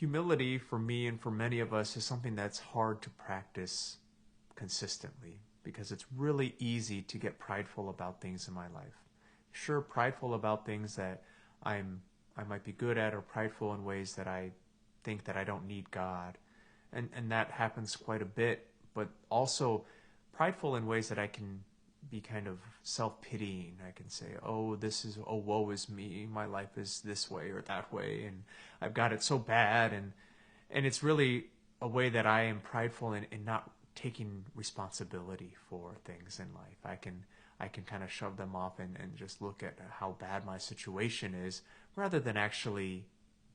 Humility for me and for many of us is something that's hard to practice consistently because it's really easy to get prideful about things in my life. Sure, prideful about things that I'm I might be good at, or prideful in ways that I think that I don't need God. And that happens quite a bit, but also prideful in ways that I can be kind of self-pitying. I can say, oh, woe is me. My life is this way or that way, and I've got it so bad. And it's really a way that I am prideful in not taking responsibility for things in life. I can kind of shove them off and just look at how bad my situation is rather than actually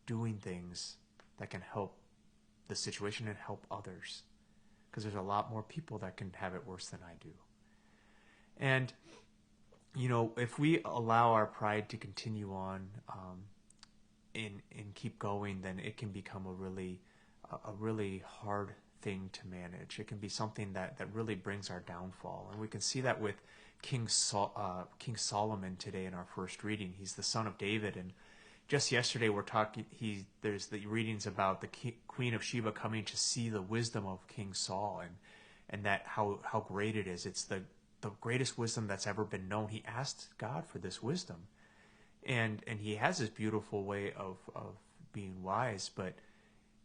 doing things that can help the situation and help others. Because there's a lot more people that can have it worse than I do. And, if we allow our pride to continue on and keep going, then it can become a really hard thing to manage. It can be something that really brings our downfall. And we can see that with King Solomon today in our first reading. He's the son of David, and just yesterday there's the readings about the Queen of Sheba coming to see the wisdom of King Saul, and that how great it is. It's the greatest wisdom that's ever been known. He asked God for this wisdom, and he has this beautiful way of being wise, but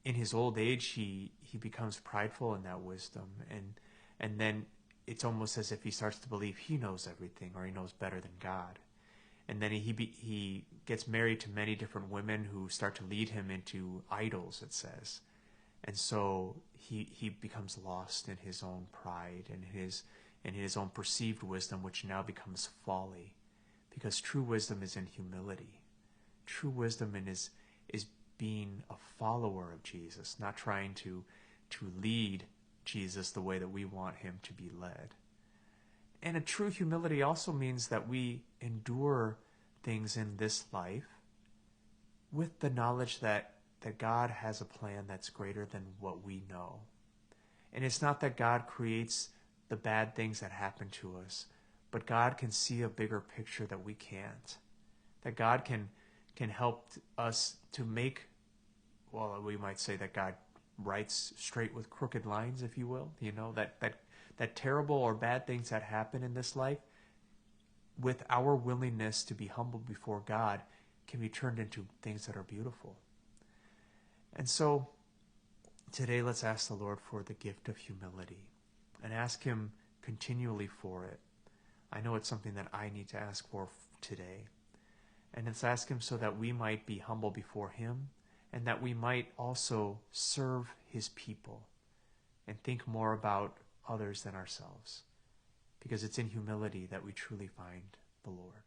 in his old age he becomes prideful in that wisdom, and then it's almost as if he starts to believe he knows everything, or he knows better than God. And then he gets married to many different women who start to lead him into idols, it says. And so he becomes lost in his own pride and his own perceived wisdom, which now becomes folly. Because true wisdom is in humility. True wisdom is being a follower of Jesus, not trying to lead Jesus the way that we want him to be led. And a true humility also means that we endure things in this life with the knowledge that God has a plan that's greater than what we know. And it's not that God creates the bad things that happen to us, but God can see a bigger picture that we can't. That God can help us to make, well, we might say that God writes straight with crooked lines, if you will. That terrible or bad things that happen in this life, with our willingness to be humble before God, can be turned into things that are beautiful. And so today, let's ask the Lord for the gift of humility and ask him continually for it. I know it's something that I need to ask for today. And let's ask him so that we might be humble before him, and that we might also serve his people and think more about others than ourselves, because it's in humility that we truly find the Lord.